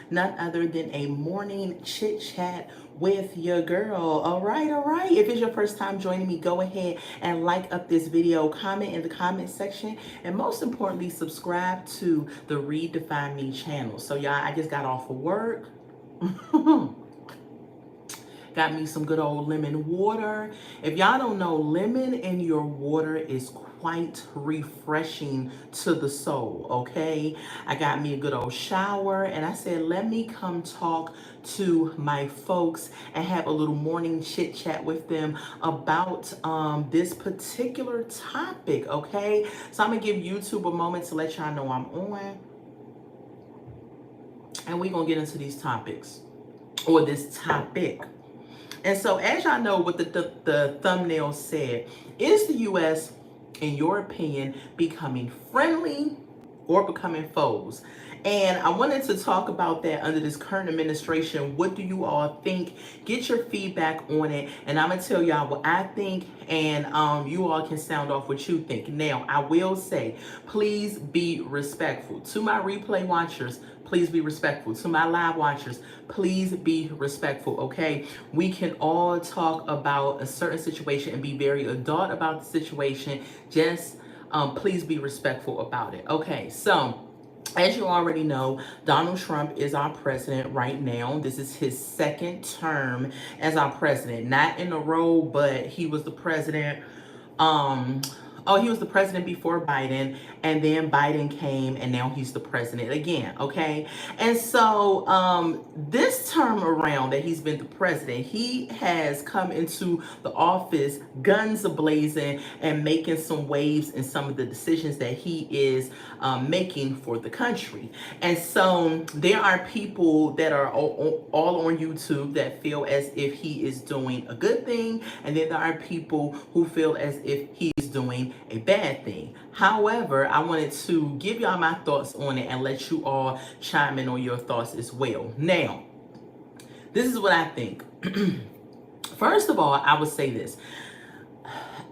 none other than a morning chit chat with your girl. All right, all right. If it's your first time joining me, go ahead and like up this video, comment in the comment section, and most importantly, subscribe to the Redefine Me channel. So, y'all, I just got off of work. Got me some good old lemon water. If y'all don't know, lemon in your water is quite refreshing to the soul, okay? I got me a good old shower and I said, let me come talk to my folks and have a little morning chit chat with them about this particular topic, okay? So I'm gonna give YouTube a moment to let y'all know I'm on, and we're gonna get into these topics or this topic. And so, as y'all know, what the thumbnail said, is the U.S., in your opinion, becoming friendly or becoming foes? And I wanted to talk about that under this current administration. What do you all think? Get your feedback on it. And I'm going to tell y'all what I think, and you all can sound off what you think. Now, I will say, please be respectful. To my replay watchers, please be respectful. To my live watchers, please be respectful, okay? We can all talk about a certain situation and be very adult about the situation. Just please be respectful about it. Okay, so as you already know, Donald Trump is our president right now. This is his second term as our president. Not in a row, but he was the president. He was the president before Biden, and then Biden came, and now he's the president again, okay? And so this term around that he's been the president, he has come into the office guns a-blazing and making some waves in some of the decisions that he is making for the country. And so there are people that are all on YouTube that feel as if he is doing a good thing, and then there are people who feel as if he is doing a bad thing. However, I wanted to give y'all my thoughts on it and let you all chime in on your thoughts as well. Now, this is what I think. First of all, I would say this.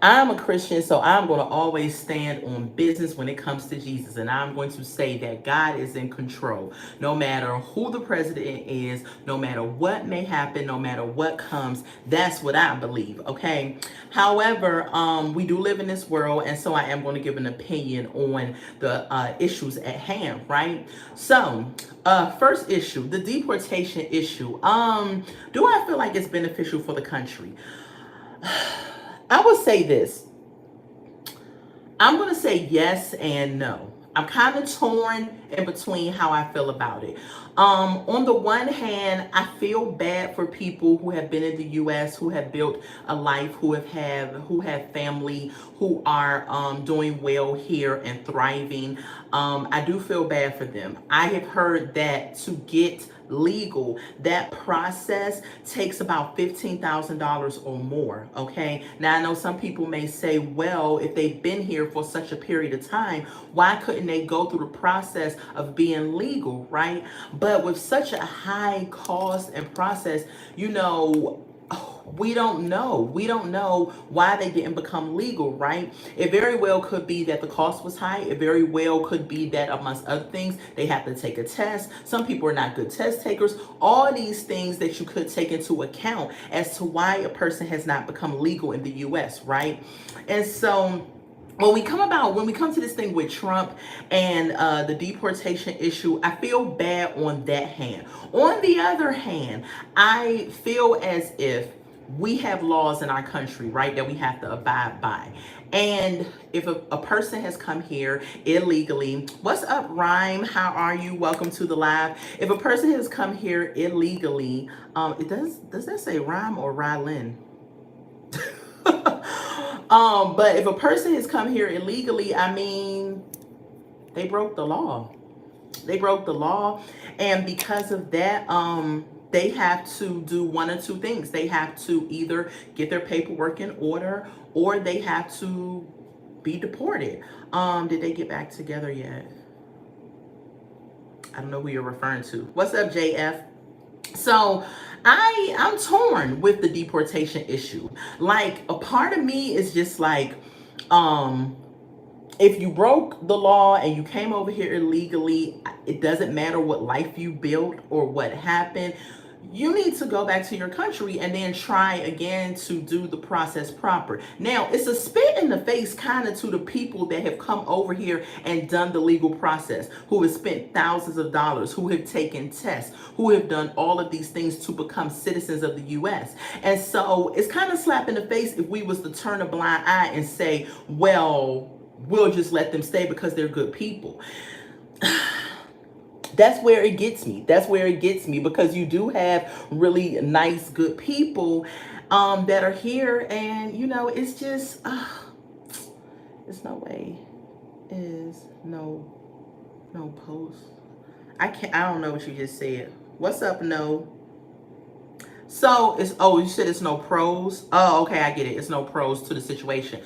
I'm a Christian, so I'm going to always stand on business when it comes to Jesus. And I'm going to say that God is in control. No matter who the president is, no matter what may happen, no matter what comes, that's what I believe, okay? However, we do live in this world, and so I am going to give an opinion on the issues at hand, right? So, first issue, the deportation issue. Do I feel like it's beneficial for the country? I would say this. I'm going to say yes and no. I'm kind of torn in between how I feel about it. On the one hand, I feel bad for people who have been in the U.S., who have built a life, who have family, who are doing well here and thriving. I do feel bad for them. I have heard that to get legal, that process takes about $15,000 or more, okay? Now, I know some people may say, well, if they've been here for such a period of time, why couldn't they go through the process of being legal, right? But with such a high cost and process, we don't know. We don't know why they didn't become legal, right? It very well could be that the cost was high. It very well could be that, amongst other things, they have to take a test. Some people are not good test takers. All these things that you could take into account as to why a person has not become legal in the U.S., right? And so when we come to this thing with Trump and the deportation issue, I feel bad on that hand. On the other hand, I feel as if we have laws in our country, right, that we have to abide by. And if a person has come here illegally, what's up, Rhyme? How are you? Welcome to the live. If a person has come here illegally, does that say Rhyme or Rylan? But if a person has come here illegally, I mean, they broke the law. They broke the law, and because of that, they have to do one or two things. They have to either get their paperwork in order, or they have to be deported. Did they get back together yet? I don't know who you're referring to. What's up, JF? So I'm torn with the deportation issue. Like, a part of me is just like, if you broke the law and you came over here illegally, it doesn't matter what life you built or what happened. You need to go back to your country and then try again to do the process proper. Now, it's a spit in the face kind of to the people that have come over here and done the legal process, who have spent thousands of dollars, who have taken tests, who have done all of these things to become citizens of the US. And so it's kind of slap in the face if we was to turn a blind eye and say, well, we'll just let them stay because they're good people. That's where it gets me. That's where it gets me, because you do have really nice, good people that are here, and it's just, it's no way, is no post. I don't know what you just said. What's up, no? So it's, oh, you said it's no pros. Oh, okay, I get it. It's no pros to the situation.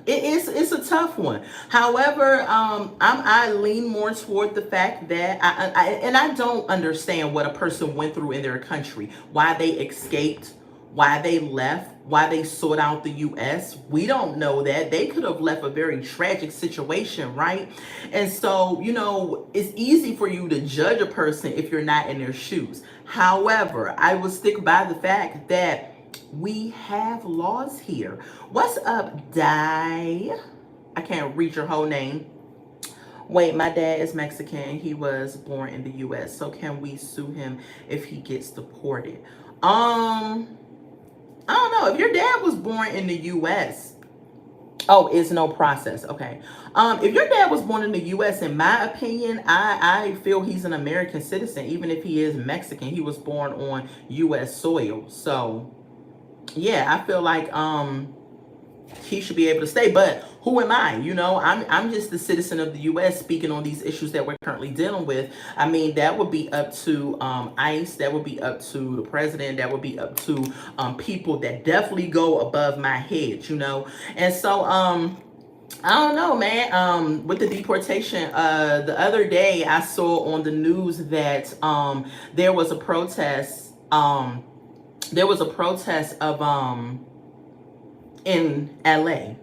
It's a tough one. However, I lean more toward the fact that I don't understand what a person went through in their country, why they escaped, why they left, why they sought out the US. We don't know that. They could have left a very tragic situation, right? And so, it's easy for you to judge a person if you're not in their shoes. However, I will stick by the fact that we have laws here. What's up, Di? I can't read your whole name. Wait, my dad is Mexican. He was born in the US. So can we sue him if he gets deported? I don't know. If your dad was born in the US, oh, it's no process. Okay. If your dad was born in the US, in my opinion, I feel he's an American citizen, even if he is Mexican. He was born on US soil. So yeah, I feel like he should be able to stay. But who am I? I'm just a citizen of the US speaking on these issues that we're currently dealing with. I mean, that would be up to ICE, that would be up to the president, that would be up to people that definitely go above my head, And so I don't know, man. With the deportation, the other day I saw on the news that there was a protest. There was a protest of in LA,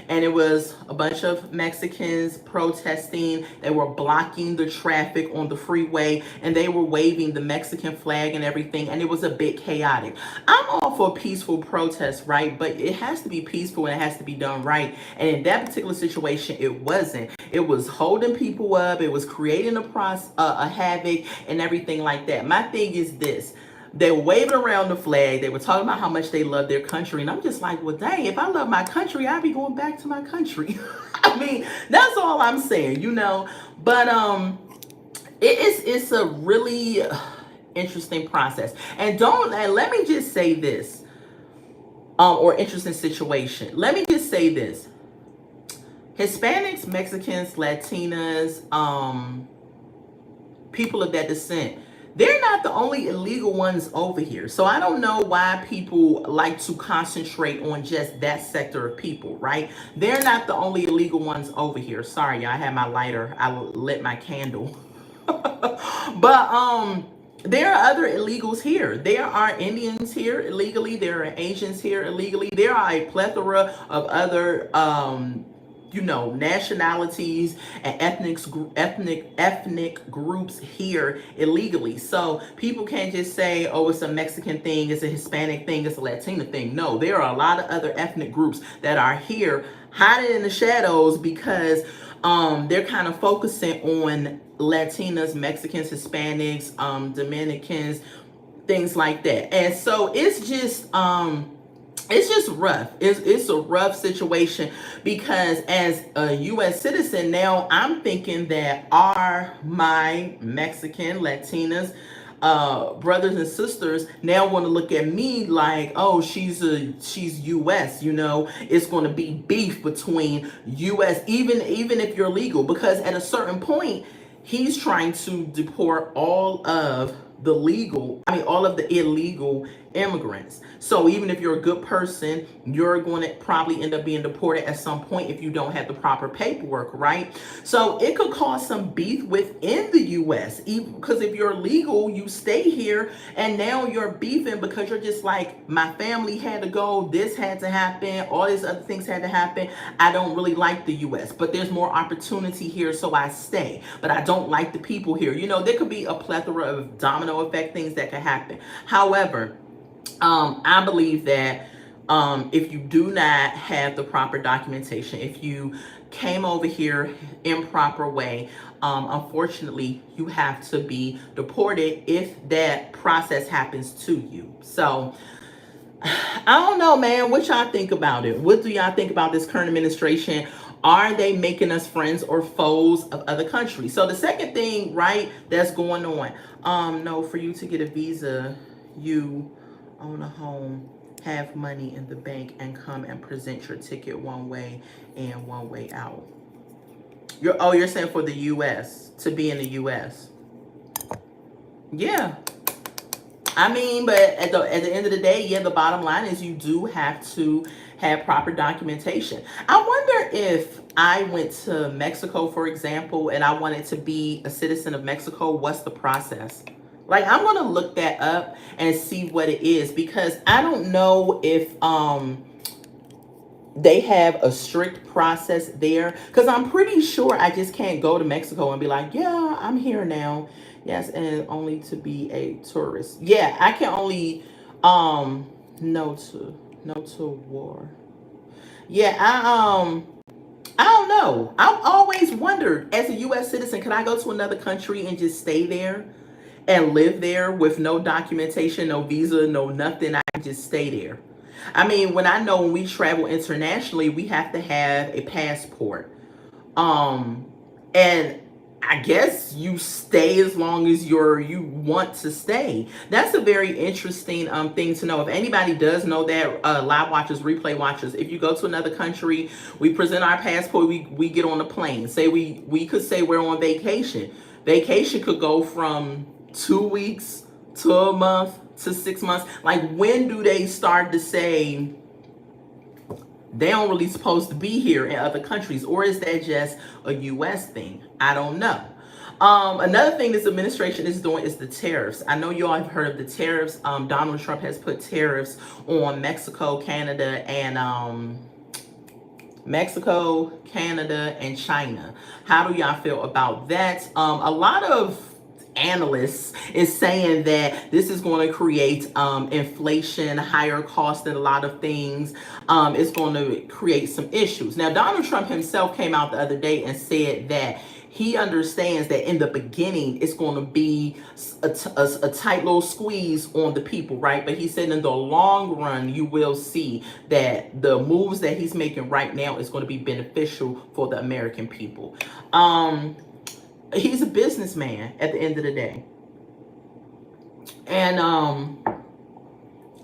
and it was a bunch of Mexicans protesting. They were blocking the traffic on the freeway, and they were waving the Mexican flag and everything, and it was a bit chaotic. I'm all for peaceful protests, right? But it has to be peaceful and it has to be done right. And in that particular situation, it wasn't. It was holding people up. It was creating a havoc and everything like that. My thing is this. They were waving around the flag. They were talking about how much they love their country. And I'm just like, well, dang, if I love my country, I'd be going back to my country. I mean, that's all I'm saying, But it's a really interesting process. And let me just say this, or interesting situation. Let me just say this. Hispanics, Mexicans, Latinas, people of that descent, they're not the only illegal ones over here. So I don't know why people like to concentrate on just that sector of people, right? They're not the only illegal ones over here. Sorry, y'all, I had my lighter. I lit my candle. But there are other illegals here. There are Indians here illegally. There are Asians here illegally. There are a plethora of other nationalities and ethnic groups here illegally. So people can't just say, oh, it's a Mexican thing, it's a Hispanic thing, it's a Latina thing. No, there are a lot of other ethnic groups that are here hiding in the shadows because they're kind of focusing on Latinas, Mexicans, Hispanics, Dominicans, things like that. And so it's just rough. It's a rough situation because as a U.S. citizen now, I'm thinking that my Mexican, Latinas, brothers and sisters now want to look at me like, oh, she's U.S. It's going to be beef between U.S. even if you're legal, because at a certain point he's trying to deport all of the illegal immigrants. So even if you're a good person, you're going to probably end up being deported at some point if you don't have the proper paperwork, right? So it could cause some beef within the US, because if you're legal, you stay here, and now you're beefing because you're just like, my family had to go, this had to happen, all these other things had to happen. I don't really like the US, but there's more opportunity here, so I stay. But I don't like the people here. There could be a plethora of domino effect things that could happen. However, I believe that if you do not have the proper documentation, if you came over here improper way, unfortunately, you have to be deported if that process happens to you. So I don't know, man. What y'all think about it? What do y'all think about this current administration? Are they making us friends or foes of other countries? So the second thing, right, that's going on. No, for you to get a visa, you own a home, have money in the bank, and come and present your ticket one way and one way out. You're saying for the US, to be in the US. Yeah. I mean, but at the end of the day, yeah, the bottom line is you do have to have proper documentation. I wonder if I went to Mexico, for example, and I wanted to be a citizen of Mexico, what's the process? Like, I'm going to look that up and see what it is, because I don't know if they have a strict process there, because I'm pretty sure I just can't go to Mexico and be like, yeah, I'm here now. Yes, and only to be a tourist. Yeah, I can only no to war. Yeah, I don't know. I've always wondered, as a US citizen, can I go to another country and just stay there and live there with no documentation, no visa, no nothing? I can just stay there. I mean, when we travel internationally, we have to have a passport. Um, and I guess you stay as long as you want to stay. That's a very interesting thing to know. If anybody does know that, live watchers, replay watchers, if you go to another country, we present our passport, we get on the plane. Say we could say we're on vacation. Vacation could go from 2 weeks to a month to 6 months. Like, when do they start to say they don't really supposed to be here in other countries? Or is that just a US thing? I don't know. Another thing this administration is doing is the tariffs. I know you all have heard of the tariffs. Donald Trump has put tariffs on Mexico, Canada, and China. How do y'all feel about that? A lot of analysts is saying that this is going to create inflation, higher cost than a lot of things. It's going to create some issues. Now, Donald Trump himself came out the other day and said that he understands that in the beginning it's going to be a tight little squeeze on the people, right? But he said in the long run, you will see that the moves that he's making right now is going to be beneficial for the American people. He's a businessman at the end of the day. And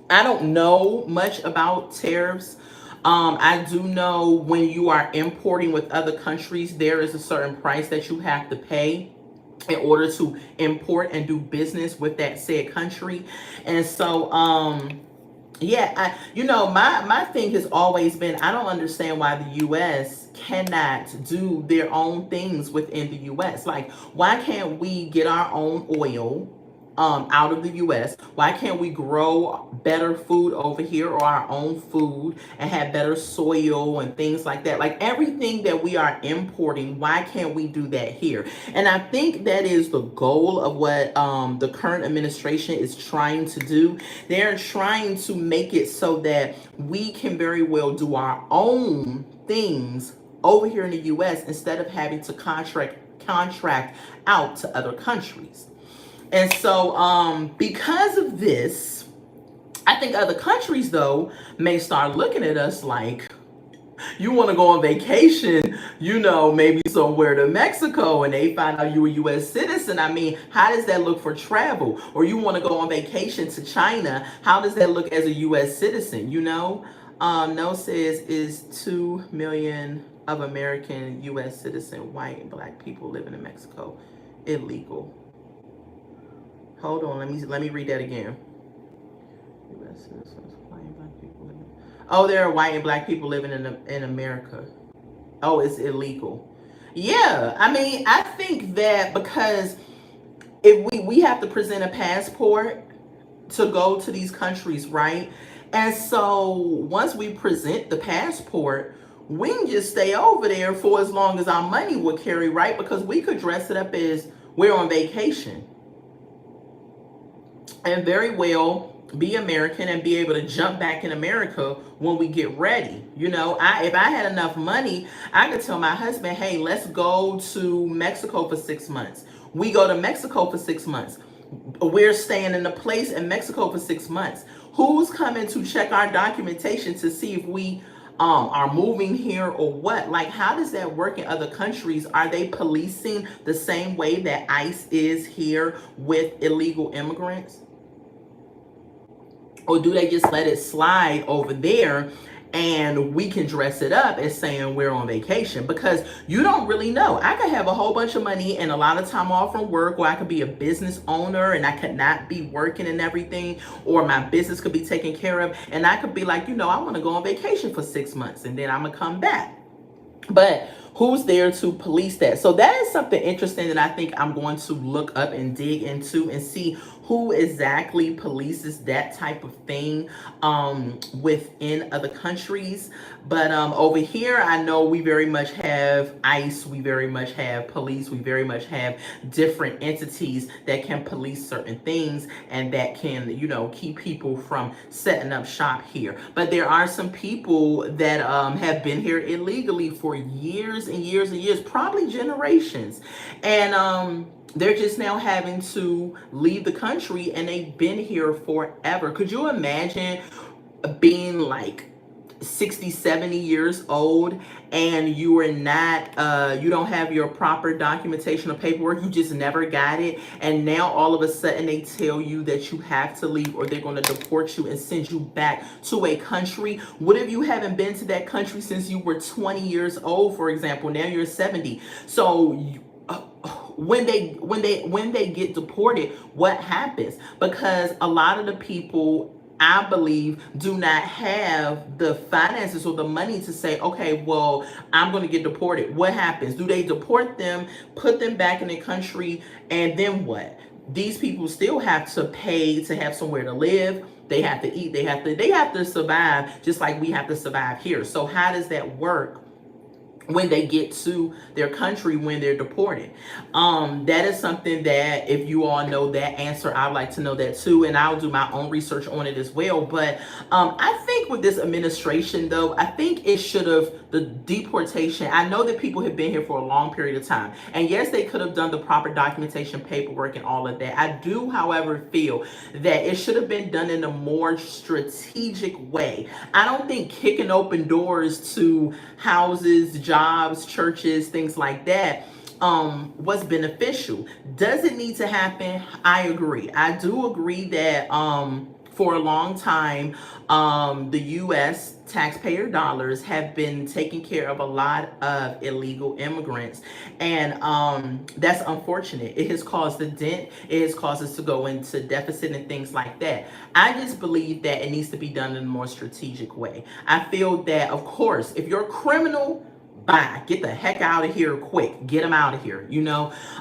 I don't know much about tariffs. I do know when you are importing with other countries, there is a certain price that you have to pay in order to import and do business with that said country. And so, yeah, my thing has always been, I don't understand why the US cannot do their own things within the US. Like, why can't we get our own oil out of the US? Why can't we grow better food over here, or our own food, and have better soil and things like that? Like, everything that we are importing, why can't we do that here? And I think that is the goal of what the current administration is trying to do. They're trying to make it so that we can very well do our own things over here in the US instead of having to contract out to other countries. And so, because of this, I think other countries, though, may start looking at us like, you want to go on vacation, maybe somewhere to Mexico, and they find out you're a U.S. citizen. I mean, how does that look for travel? Or you want to go on vacation to China, how does that look as a U.S. citizen, No says is 2 million of American U.S. citizen, white and black people living in Mexico illegal. Hold on, let me read that again. citizens, white and black people living. Oh, there are white and black people living in America. Oh, it's illegal. Yeah, I mean, I think that because if we have to present a passport to go to these countries, right? And so once we present the passport, we can just stay over there for as long as our money would carry, right? Because we could dress it up as we're on vacation and very well be American and be able to jump back in America when we get ready. You know, if I had enough money, I could tell my husband, hey, let's go to Mexico for 6 months. We go to Mexico for 6 months. We're staying in a place in Mexico for 6 months. Who's coming to check our documentation to see if we are moving here or what? Like, how does that work in other countries? Are they policing the same way that ICE is here with illegal immigrants? Or do they just let it slide over there and we can dress it up as saying we're on vacation? Because you don't really know. I could have a whole bunch of money and a lot of time off from work, or I could be a business owner and I could not be working and everything, or my business could be taken care of, and I could be like, I want to go on vacation for 6 months and then I'm gonna come back. But who's there to police that? So that is something interesting that I think I'm going to look up and dig into and see who exactly polices that type of thing within other countries. But over here, I know we very much have ICE, we very much have police, we very much have different entities that can police certain things and that can, keep people from setting up shop here. But there are some people that have been here illegally for years and years and years, probably generations. And they're just now having to leave the country and they've been here forever. Could you imagine being like 60, 70 years old and you are not, you don't have your proper documentation or paperwork, you just never got it, and now all of a sudden they tell you that you have to leave or they're going to deport you and send you back to a country? What if you haven't been to that country since you were 20 years old, for example? Now you're 70. So when they get deported, what happens? Because a lot of the people, I believe, do not have the finances or the money to say, okay, well, I'm going to get deported. What happens? Do they deport them, put them back in the country, and then what? These people still have to pay to have somewhere to live. They have to eat. They have to survive just like we have to survive here. So how does that work when they get to their country when they're deported? That is something that, if you all know that answer, I'd like to know that too, and I'll do my own research on it as well. But I think with this administration, though, I think it should have, the deportation, I know that people have been here for a long period of time, and yes, they could have done the proper documentation, paperwork, and all of that. I do, however, feel that it should have been done in a more strategic way. I don't think kicking open doors to houses, jobs, churches, things like that was beneficial. Does it need to happen? I agree. I do agree that for a long time, the U.S. taxpayer dollars have been taking care of a lot of illegal immigrants. And that's unfortunate. It has caused a dent. It has caused us to go into deficit and things like that. I just believe that it needs to be done in a more strategic way. I feel that, of course, if you're a criminal, bye, get the heck out of here quick. Get them out of here,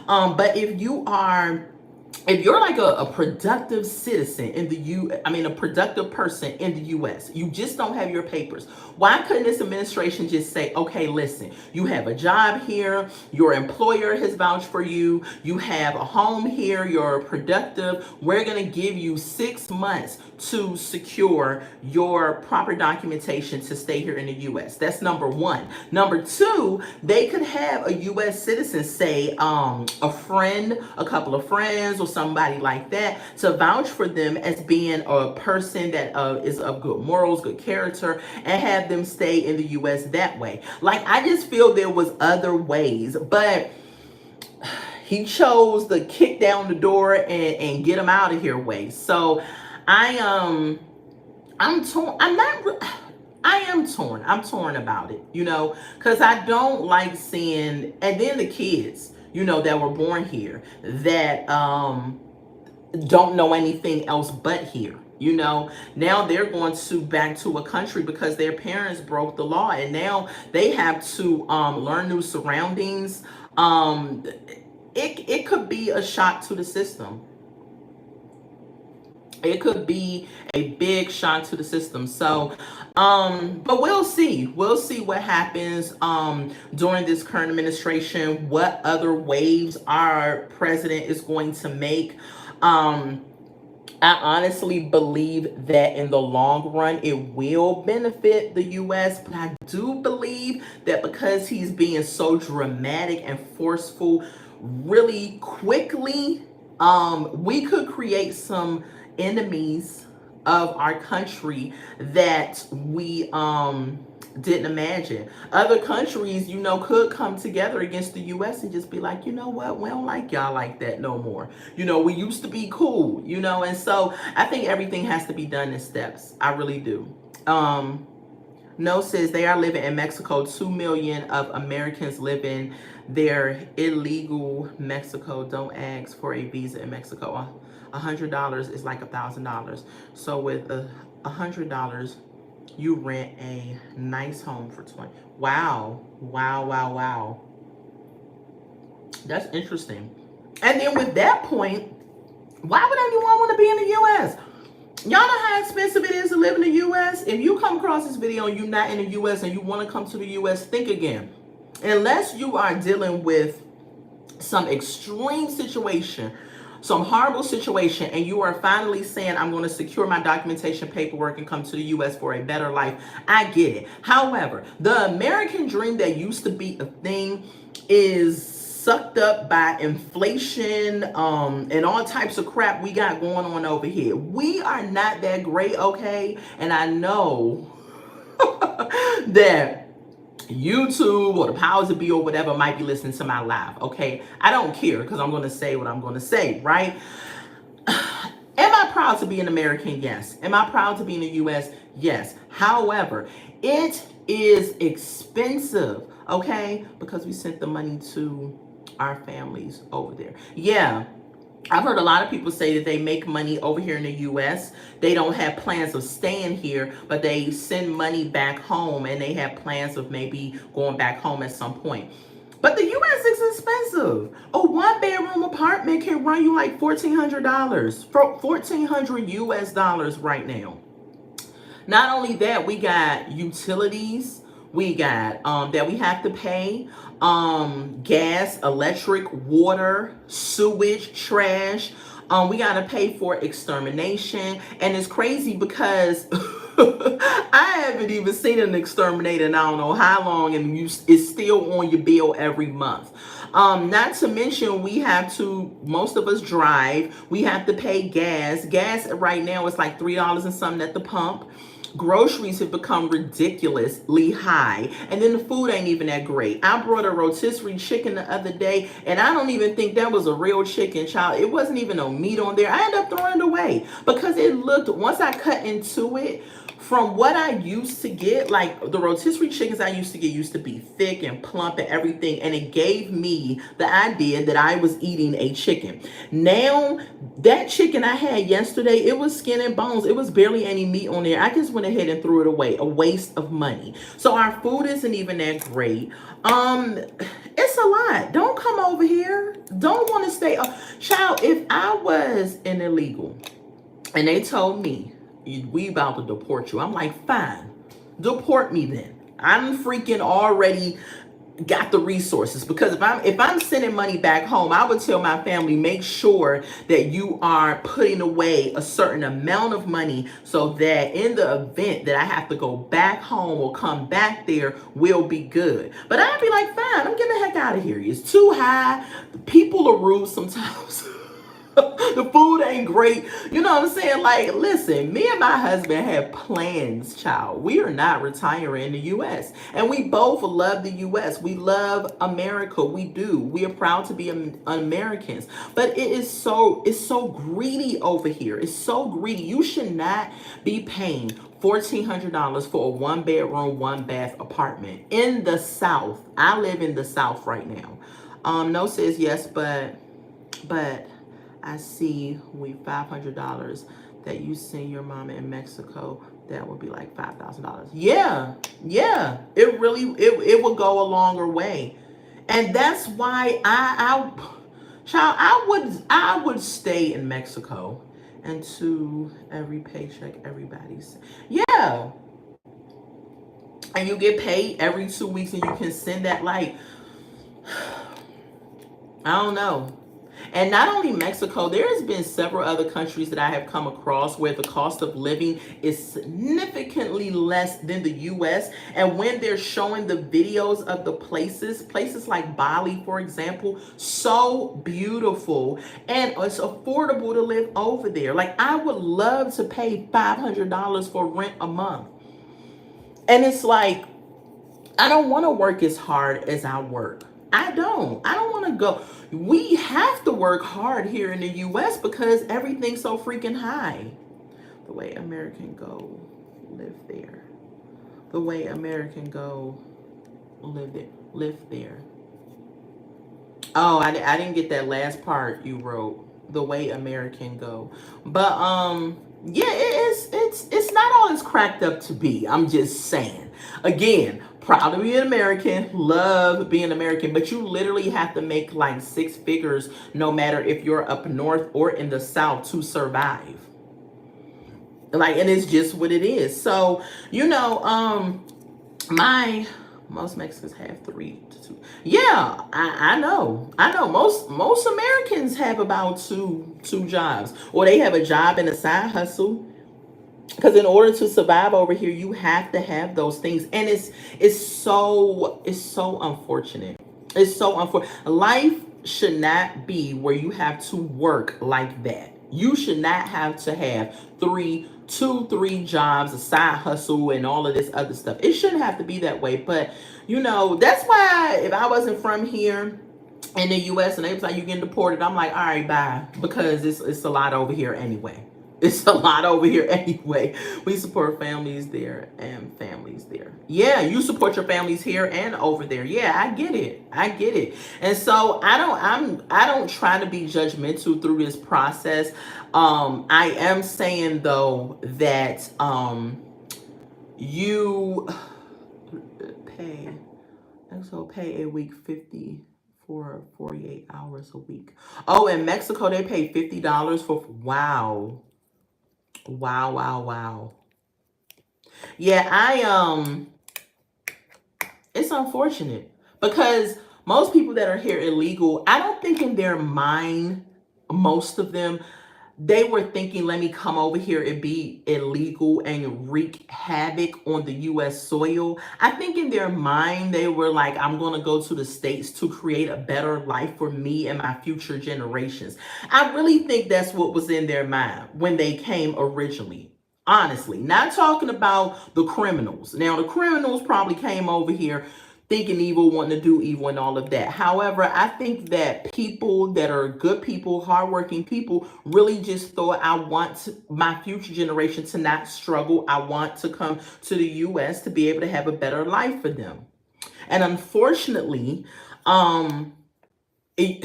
But if you're like a productive citizen in a productive person in the U.S., you just don't have your papers. Why couldn't this administration just say, okay, listen, you have a job here, your employer has vouched for you, you have a home here, you're productive, we're going to give you 6 months to secure your proper documentation to stay here in the U.S. That's number one. Number two, they could have a U.S. citizen, say a friend, a couple of friends, or somebody like that, to vouch for them as being a person that is of good morals, good character, and have them stay in the U.S. that way. Like, I just feel there was other ways, but he chose the kick down the door and get them out of here way. So I'm torn. I am torn. I'm torn about it, because I don't like seeing, and then the kids, that were born here that don't know anything else but here. You know, now they're going to back to a country because their parents broke the law, and now they have to learn new surroundings. Um, it could be a shock to the system. It could be a big shock to the system. So, but we'll see. We'll see what happens during this current administration, what other waves our president is going to make. I honestly believe that in the long run, it will benefit the U.S., but I do believe that because he's being so dramatic and forceful really quickly, we could create some enemies of our country that we didn't imagine. Other countries, you know, could come together against the US and just be like, you know what, we don't like y'all like that no more. You know, we used to be cool, you know, and so I think everything has to be done in steps. I really do. No says they are living in Mexico. 2 million of Americans live in their illegal Mexico. Don't ask for a visa in Mexico. $100 is like $1,000. So with $100, you rent a nice home for 20. Wow. Wow, wow, wow. That's interesting. And then with that point, why would anyone want to be in the U.S.? Y'all know how expensive it is to live in the U.S.? If you come across this video and you're not in the U.S. and you want to come to the U.S., think again. Unless you are dealing with some extreme situation, some horrible situation, and you are finally saying, I'm going to secure my documentation paperwork and come to the U.S. for a better life, I get it. However, the American dream that used to be a thing is sucked up by inflation and all types of crap we got going on over here. We are not that great, okay? And I know that YouTube or the powers that be or whatever might be listening to my live, okay? I don't care because I'm going to say what I'm going to say, right? Am I proud to be an American? Yes. Am I proud to be in the U.S.? Yes. However, it is expensive, okay? Because we sent the money to our families over there. Yeah. I've heard a lot of people say that they make money over here in the U.S. They don't have plans of staying here, but they send money back home and they have plans of maybe going back home at some point. But the U.S. is expensive. A one-bedroom apartment can run you like $1,400, for $1,400 US dollars right now. Not only that, we got utilities. We got that we have to pay, gas, electric, water, sewage, trash. We got to pay for extermination. And it's crazy because I haven't even seen an exterminator in I don't know how long, and it's still on your bill every month. Not to mention most of us drive. We have to pay gas. Gas right now is like $3 and something at the pump. Groceries have become ridiculously high, and then the food ain't even that great. I brought a rotisserie chicken the other day, and I don't even think that was a real chicken, child. It wasn't even no meat on there. I ended up throwing it away because it looked, once I cut into it, from what I used to get, like the rotisserie chickens I used to get used to be thick and plump and everything, and it gave me the idea that I was eating a chicken. Now, that chicken I had yesterday, it was skin and bones. It was barely any meat on there. I just went ahead and threw it away. A waste of money. So our food isn't even that great. It's a lot. Don't come over here. Don't want to stay. Child, if I was an illegal and they told me, we about to deport you, I'm like, fine, deport me then. I'm freaking already got the resources, because if I'm sending money back home, I would tell my family, make sure that you are putting away a certain amount of money so that in the event that I have to go back home or come back there, we'll be good. But I'd be like, fine, I'm getting the heck out of here. It's too high. People are rude sometimes. The food ain't great. You know what I'm saying? Like, listen, me and my husband have plans, child. We are not retiring in the U.S. And we both love the U.S. We love America. We do. We are proud to be Americans. But it's so greedy over here. It's so greedy. You should not be paying $1,400 for a one-bedroom, one-bath apartment in the South. I live in the South right now. No says yes, but I see we $500. that you send your mama in Mexico, that would be like $5,000. Yeah, yeah. It really it would go a longer way. And that's why child, I would stay in Mexico, and to every paycheck everybody's, yeah, and you get paid every 2 weeks, and you can send that, like, I don't know. And not only Mexico, there has been several other countries that I have come across where the cost of living is significantly less than the US. And when they're showing the videos of the places like Bali, for example, so beautiful, and it's affordable to live over there. Like, I would love to pay $500 for rent a month. And it's like, I don't want to work as hard as I work. I don't. I don't want to go. We have to work hard here in the US because everything's so freaking high. The way American go, live there. The way American go, live there. Live there. Oh, I didn't get that last part you wrote. The way American go. But yeah, it's not all it's cracked up to be. I'm just saying. Again, proud to be an American, love being American, but you literally have to make like 6 figures no matter if you're up north or in the south to survive. Like, and it's just what it is. So, my most Mexicans have 3 to 2. Yeah, I know. I know. Most Americans have about two jobs, or they have a job and a side hustle. Because in order to survive over here, you have to have those things, and it's so unfortunate. It's so unfortunate. Life should not be where you have to work like that. You should not have to have three jobs, a side hustle, and all of this other stuff. It shouldn't have to be that way. But that's why if I wasn't from here in the US and they was like, you getting deported, I'm like, all right, bye, because it's a lot over here anyway. It's a lot over here anyway. We support families there and families there. Yeah, you support your families here and over there. Yeah, I get it. I get it. And so I don't try to be judgmental through this process. I am saying though that you pay pay a week 50 for 48 hours a week. Oh, in Mexico they pay $50 for, wow. Wow, wow, wow. Yeah, it's unfortunate because most people that are here illegal, I don't think in their mind, most of them, they were thinking, let me come over here and be illegal and wreak havoc on the US soil. I think in their mind, they were like, I'm going to go to the States to create a better life for me and my future generations. I really think that's what was in their mind when they came originally. Honestly, not talking about the criminals. Now, the criminals probably came over here thinking evil, wanting to do evil and all of that. However, I think that people that are good people, hardworking people, really just thought, I want my future generation to not struggle. I want to come to the US to be able to have a better life for them. And unfortunately, you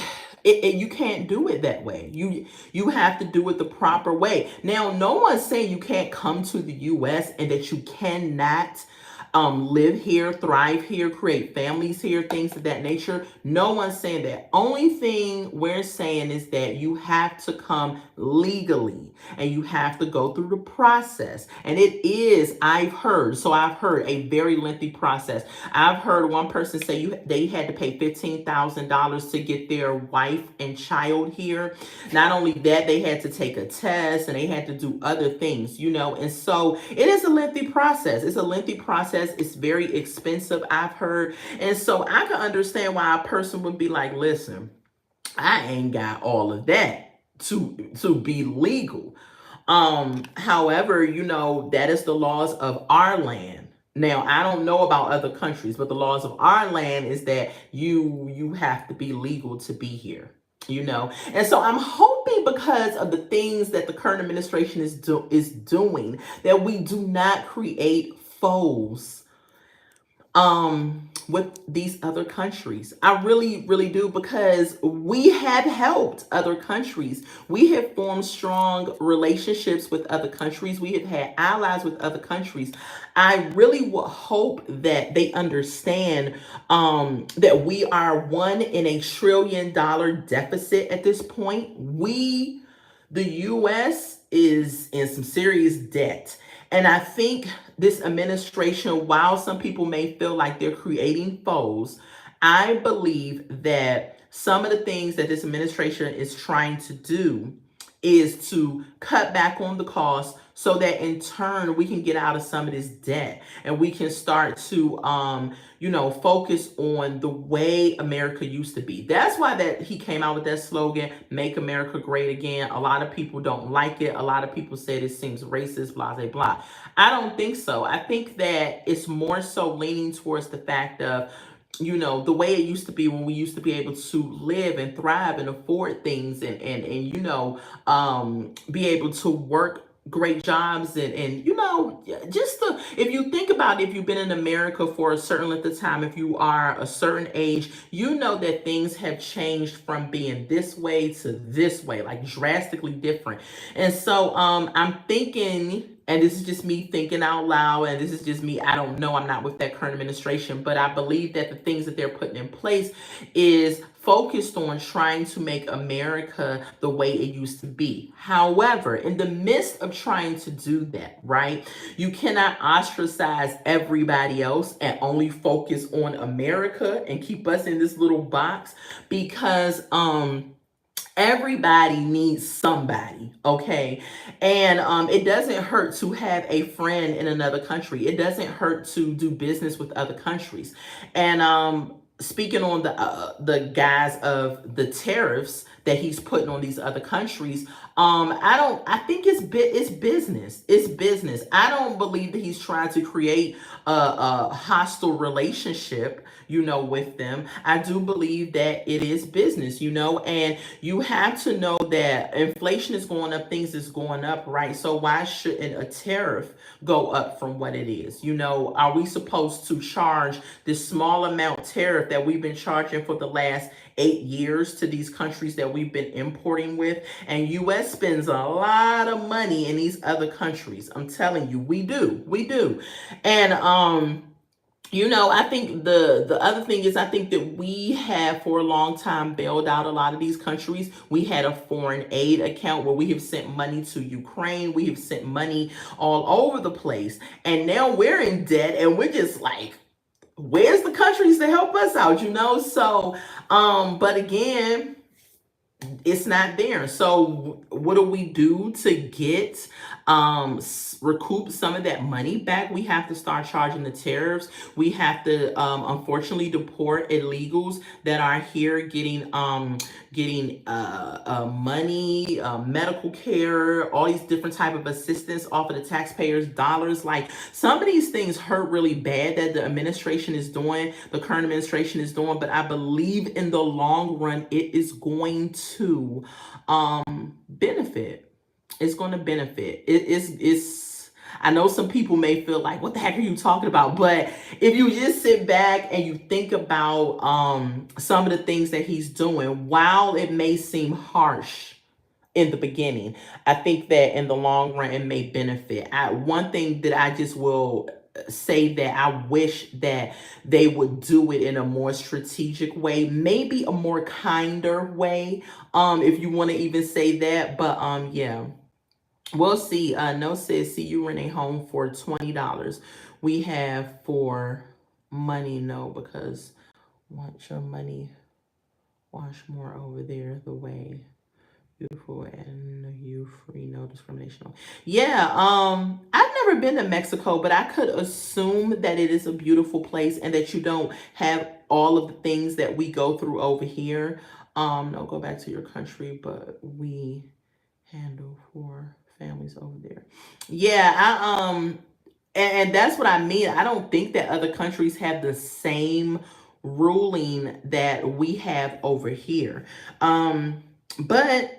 can't do it that way. You have to do it the proper way. Now, no one's saying you can't come to the US and that you cannot live here, thrive here, create families here, things of that nature. No one's saying that. Only thing we're saying is that you have to come legally and you have to go through the process. And it is, I've heard a very lengthy process. I've heard one person say they had to pay $15,000 to get their wife and child here. Not only that, they had to take a test and they had to do other things, and so it is a lengthy process. It's a lengthy process. It's very expensive, I've heard. And so I can understand why a person would be like, listen, I ain't got all of that to be legal. However, that is the laws of our land. Now, I don't know about other countries, but the laws of our land is that you have to be legal to be here. And so I'm hoping, because of the things that the current administration is doing, that we do not create foes with these other countries. I really, really do, because we have helped other countries. We have formed strong relationships with other countries. We have had allies with other countries. I really would hope that they understand that we are $1 deficit at this point. The US is in some serious debt. And I think this administration, while some people may feel like they're creating foes, I believe that some of the things that this administration is trying to do is to cut back on the cost so that in turn we can get out of some of this debt and we can start to focus on the way America used to be. That's why that he came out with that slogan, make America great again. A lot of people don't like it. A lot of people said it seems racist, blah blah blah. I don't think so. I think that it's more so leaning towards the fact of the way it used to be, when we used to be able to live and thrive and afford things and be able to work great jobs and just if you think about it, if you've been in America for a certain length of time, if you are a certain age, that things have changed from being this way to this way, like drastically different. And so I'm thinking, and this is just me thinking out loud, and this is just me, I don't know, I'm not with that current administration, but I believe that the things that they're putting in place is focused on trying to make America the way it used to be. However, in the midst of trying to do that, right, you cannot ostracize everybody else and only focus on America and keep us in this little box, because everybody needs somebody, okay? And it doesn't hurt to have a friend in another country. It doesn't hurt to do business with other countries. And speaking on the guise of the tariffs that he's putting on these other countries, I think it's business. It's business. I don't believe that he's trying to create a hostile relationship, with them. I do believe that it is business, and you have to know that inflation is going up, things is going up, right? So why shouldn't a tariff go up from what it is? Are we supposed to charge this small amount tariff that we've been charging for the last 8 years to these countries that we've been importing with? And US spends a lot of money in these other countries. I'm telling you, we do. And I think the other thing is, I think that we have for a long time bailed out a lot of these countries. We had a foreign aid account where we have sent money to Ukraine. We have sent money all over the place. And now we're in debt and we're just like, where's the countries to help us out, So, but again, it's not there. So what do we do to get recoup some of that money back? We have to start charging the tariffs. We have to unfortunately deport illegals that are here getting money, medical care, all these different type of assistance off of the taxpayers' dollars. Like, some of these things hurt really bad that the administration is doing, the current administration is doing, but I believe in the long run it is going to benefit. It's going to benefit. It's I know some people may feel like, what the heck are you talking about? But if you just sit back and you think about some of the things that he's doing, while it may seem harsh in the beginning, I think that in the long run it may benefit. One thing that I just will say that I wish that they would do it in a more strategic way, maybe a more kinder way, if you want to even say that. But yeah, we'll see. No says, see you Renee home for $20. We have for money, no, because want your money wash more over there the way beautiful and you free, no discrimination. Yeah, I've never been to Mexico, but I could assume that it is a beautiful place and that you don't have all of the things that we go through over here. No, go back to your country, but we handle for families over there. Yeah, and that's what I mean. I don't think that other countries have the same ruling that we have over here. But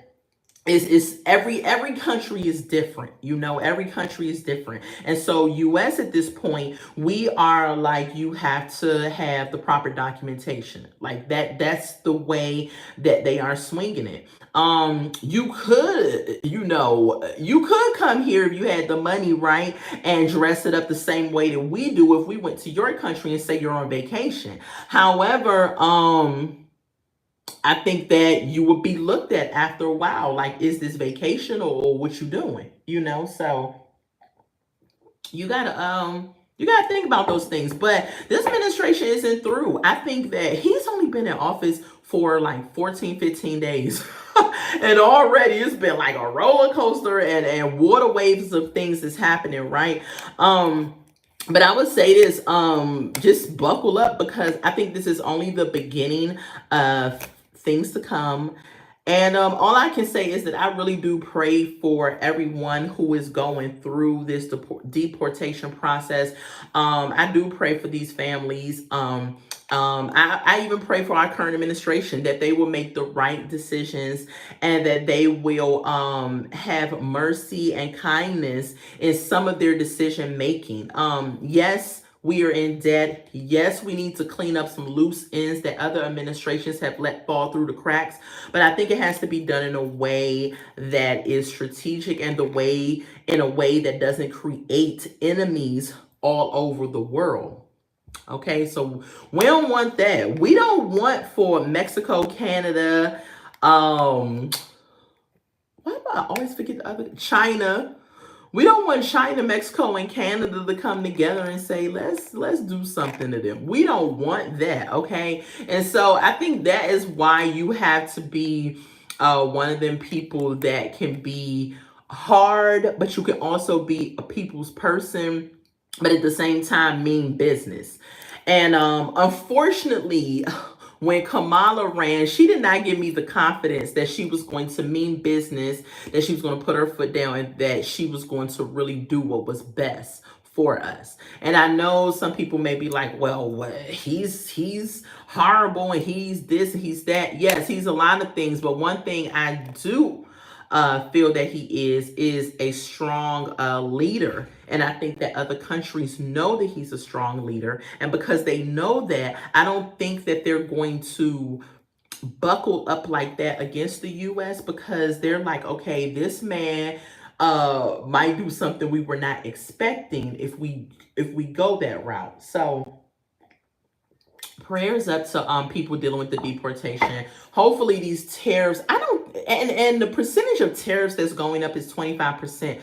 is every country is different, every country is different. And so US at this point, we are like, you have to have the proper documentation, like that's the way that they are swinging it. You could, you could come here if you had the money, right, and dress it up the same way that we do if we went to your country and say you're on vacation. However, I think that you would be looked at after a while, like, is this vacation or what you doing? So you gotta think about those things. But this administration isn't through. I think that he's only been in office for like 14, 15 days. And already it's been like a roller coaster and water waves of things that's happening, right? But I would say this, just buckle up, because I think this is only the beginning of things to come. And all I can say is that I really do pray for everyone who is going through this deportation process. I do pray for these families. I even pray for our current administration, that they will make the right decisions, and that they will have mercy and kindness in some of their decision making. Yes, we are in debt. Yes, we need to clean up some loose ends that other administrations have let fall through the cracks. But I think it has to be done in a way that is strategic, and in a way that doesn't create enemies all over the world. Okay, so we don't want that. We don't want for Mexico, Canada, why do I always forget the other? China. We don't want China, Mexico, and Canada to come together and say, let's do something to them. We don't want that, okay? And so I think that is why you have to be one of them people that can be hard, but you can also be a people's person, but at the same time mean business. And unfortunately, when Kamala ran, she did not give me the confidence that she was going to mean business, that she was going to put her foot down, and that she was going to really do what was best for us. And I know some people may be like, well, he's horrible, and he's this and he's that. Yes, he's a lot of things, but one thing I do feel that he is a strong leader. And I think that other countries know that he's a strong leader. And because they know that, I don't think that they're going to buckle up like that against the US, because they're like, okay, this man might do something we were not expecting if we go that route. So prayers up to people dealing with the deportation. Hopefully these tariffs, I don't, and the percentage of tariffs that's going up is 25%.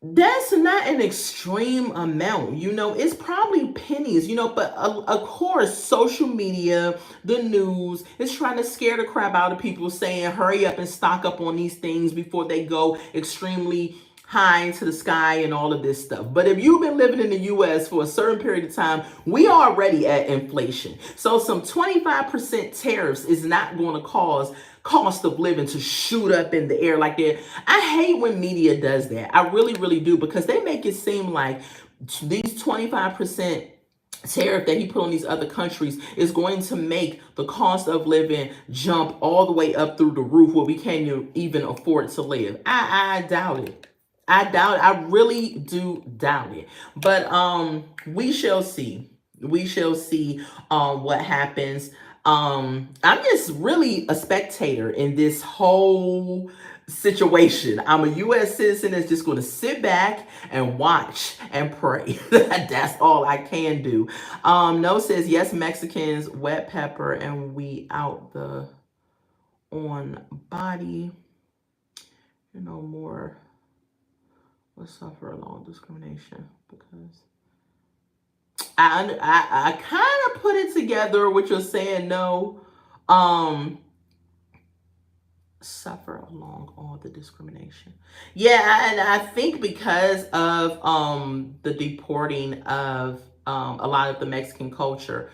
That's not an extreme amount, it's probably pennies, but of course, social media, the news is trying to scare the crap out of people, saying hurry up and stock up on these things before they go extremely high into the sky and all of this stuff. But if you've been living in the US for a certain period of time, we are already at inflation. So some 25% tariffs is not going to cause cost of living to shoot up in the air like that. I hate when media does that. I really, really do, because they make it seem like these 25% tariff that he put on these other countries is going to make the cost of living jump all the way up through the roof where we can't even afford to live. I doubt it. I really do doubt it. But we shall see. We shall see what happens. I'm just really a spectator in this whole situation. I'm a US citizen that's just going to sit back and watch and pray. That's all I can do. No says, yes, Mexicans, wet pepper, and we out the on body. More will suffer along discrimination, because I kind of put it together what you're saying. No, suffer along all the discrimination. Yeah, and I think because of the deporting of a lot of the Mexican culture,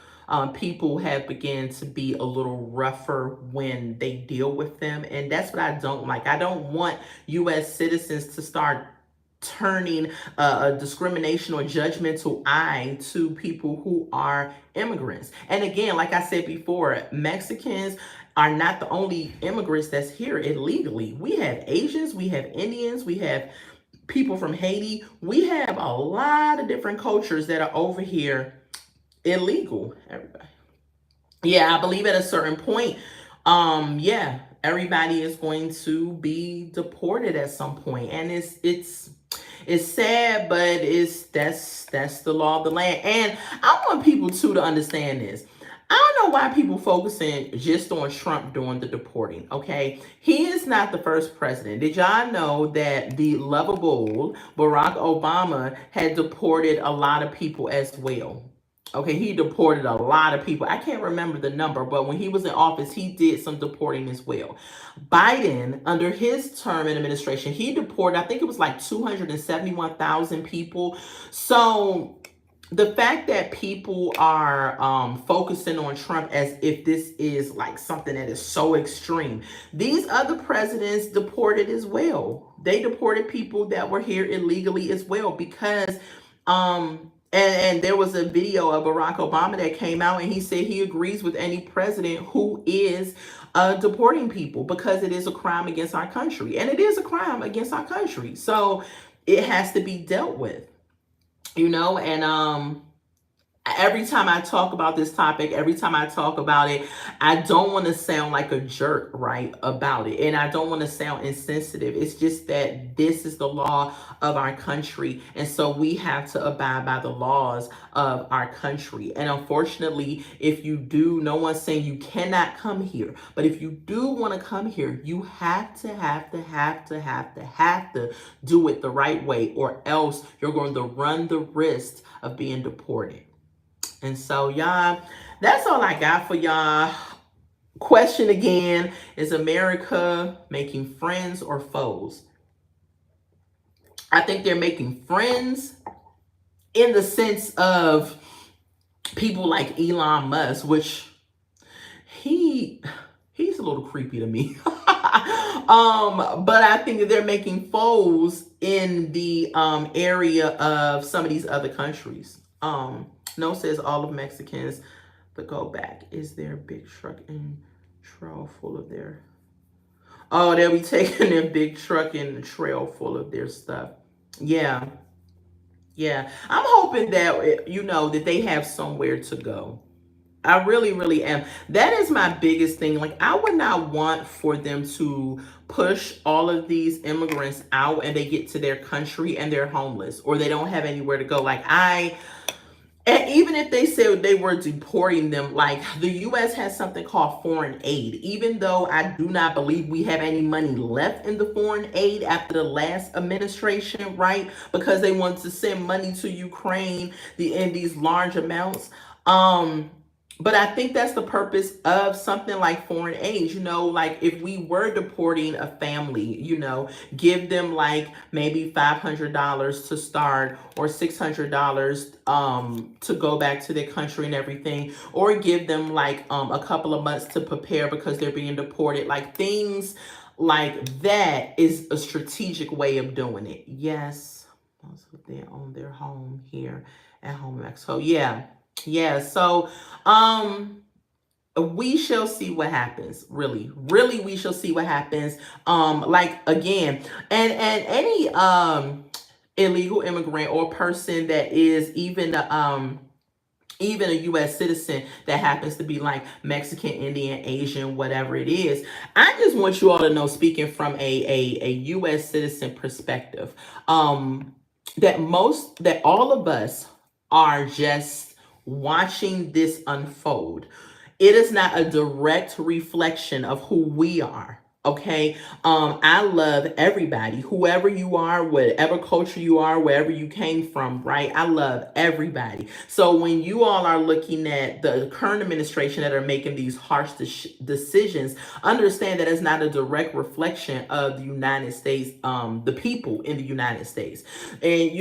people have begun to be a little rougher when they deal with them, and that's what I don't like. I don't want U.S. citizens to start turning a discrimination or judgmental eye to people who are immigrants. And again, like I said before, Mexicans are not the only immigrants that's here illegally. We have Asians, we have Indians, we have people from Haiti. We have a lot of different cultures that are over here illegal. Everybody. Yeah, I believe at a certain point, yeah, everybody is going to be deported at some point, and it's sad, but that's the law of the land. And I want people too to understand this. I don't know why people focusing just on Trump doing the deporting. Okay, he is not the first president. Did y'all know that the lovable Barack Obama had deported a lot of people as well? Okay, he deported a lot of people. I can't remember the number, but when he was in office, he did some deporting as well. Biden, under his term in administration, he deported, I think it was like 271,000 people. So the fact that people are focusing on Trump as if this is like something that is so extreme, these other presidents deported as well. They deported people that were here illegally as well because and there was a video of Barack Obama that came out and he said he agrees with any president who is deporting people because it is a crime against our country. And it is a crime against our country. So it has to be dealt with, and every time I talk about this topic, every time I talk about it, I don't want to sound like a jerk, right, about it. And I don't want to sound insensitive. It's just that this is the law of our country. And so we have to abide by the laws of our country. And unfortunately, if you do, no one's saying you cannot come here. But if you do want to come here, you have to do it the right way, or else you're going to run the risk of being deported. And so, y'all, that's all I got for y'all. Question again, is America making friends or foes? I think they're making friends in the sense of people like Elon Musk, which he's a little creepy to me. But I think that they're making foes in the area of some of these other countries. No says all of Mexicans to go back. Is there a big truck and trail full of their... Oh, they'll be taking their big truck and trail full of their stuff. Yeah. Yeah. I'm hoping that, that they have somewhere to go. I really, really am. That is my biggest thing. Like, I would not want for them to push all of these immigrants out and they get to their country and they're homeless or they don't have anywhere to go. And even if they said they were deporting them, like, the U.S. has something called foreign aid. Even though I do not believe we have any money left in the foreign aid after the last administration, right? Because they want to send money to Ukraine in these large amounts. But I think that's the purpose of something like foreign aid. Like if we were deporting a family, give them like maybe $500 to start or $600 to go back to their country and everything, or give them like a couple of months to prepare because they're being deported. Like things like that is a strategic way of doing it. Yes, also they own their home here at home in Mexico. Yeah. So we shall see what happens. Really we shall see what happens. Like again, and any illegal immigrant or person that is even a U.S. citizen that happens to be like Mexican, Indian, Asian, whatever it is. I just want you all to know, speaking from a U.S. citizen perspective, that all of us are just watching this unfold. It is not a direct reflection of who we are. Okay. I love everybody, whoever you are, whatever culture you are, wherever you came from, right? I love everybody. So when you all are looking at the current administration that are making these harsh decisions, understand that it's not a direct reflection of the United States, the people in the United States. And,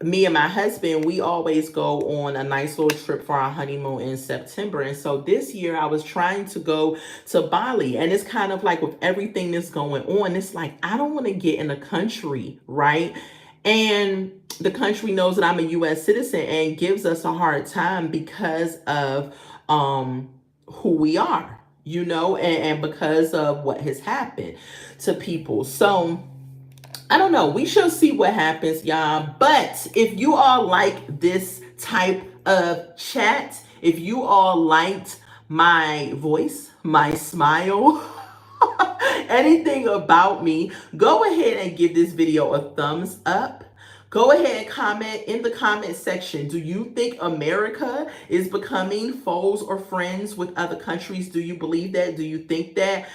me and my husband, we always go on a nice little trip for our honeymoon in September. And so this year I was trying to go to Bali. And it's kind of like with everything that's going on, it's like, I don't want to get in a country, right? And the country knows that I'm a U.S. citizen and gives us a hard time because of who we are. you know, and because of what has happened to people. So I don't know. We shall see what happens, y'all. But if you all like this type of chat, if you all liked my voice, my smile, anything about me, go ahead and give this video a thumbs up. Go ahead and comment in the comment section. Do you think America is becoming foes or friends with other countries? Do you believe that? Do you think that?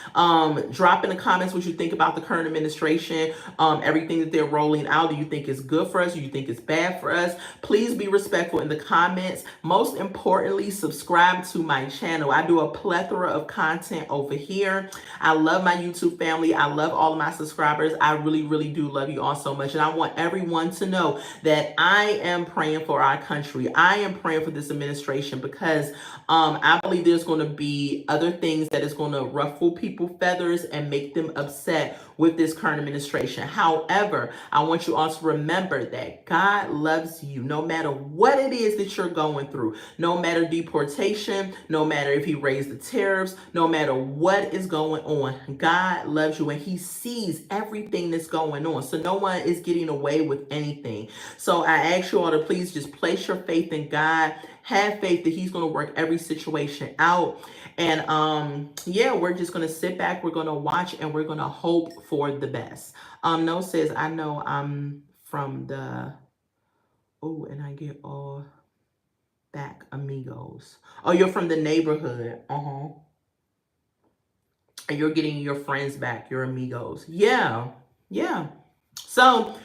Drop in the comments what you think about the current administration, everything that they're rolling out. Do you think it's good for us? Do you think it's bad for us? Please be respectful in the comments. Most importantly, subscribe to my channel. I do a plethora of content over here. I love my YouTube family. I love all of my subscribers. I really, really do love you all so much. And I want everyone to know that I am praying for our country. I am praying for this administration because I believe there's going to be other things that is going to ruffle people's feathers and make them upset with this current administration. However, I want you all to remember that God loves you no matter what it is that you're going through, no matter deportation, no matter if he raised the tariffs, no matter what is going on. God loves you and he sees everything that's going on. So no one is getting away with anything. So I ask you all to please just place your faith in God. Have faith that he's going to work every situation out. And yeah, we're just going to sit back. We're going to watch and we're going to hope for the best. No says, I know I'm from the, oh, and I get all back amigos. Oh, you're from the neighborhood. And you're getting your friends back, your amigos. Yeah. So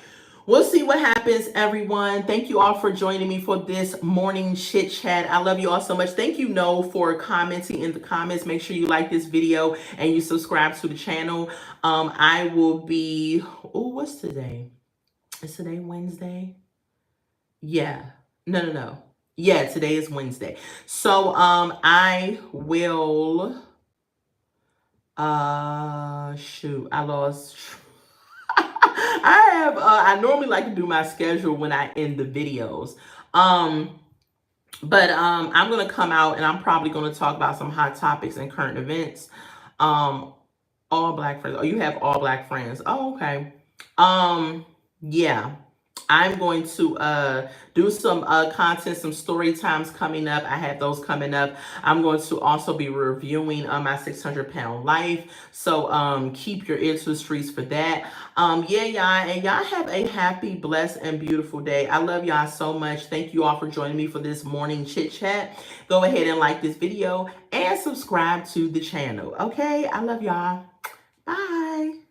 we'll see what happens, everyone. Thank you all for joining me for this morning chit chat. I love you all so much. Thank you, No, for commenting in the comments. Make sure you like this video and you subscribe to the channel. I will be, oh, what's today? Is today Wednesday? Yeah. No. Yeah, today is Wednesday. So I will shoot, I lost I normally like to do my schedule when I end the videos. But I'm gonna come out and I'm probably gonna talk about some hot topics and current events. All black friends. Oh, you have all black friends. Oh, okay. Yeah. I'm going to do some content, some story times coming up. I have those coming up. I'm going to also be reviewing my 600-pound life. So keep your ear to the streets for that. Yeah, y'all. And y'all have a happy, blessed, and beautiful day. I love y'all so much. Thank you all for joining me for this morning chit chat. Go ahead and like this video and subscribe to the channel. Okay? I love y'all. Bye.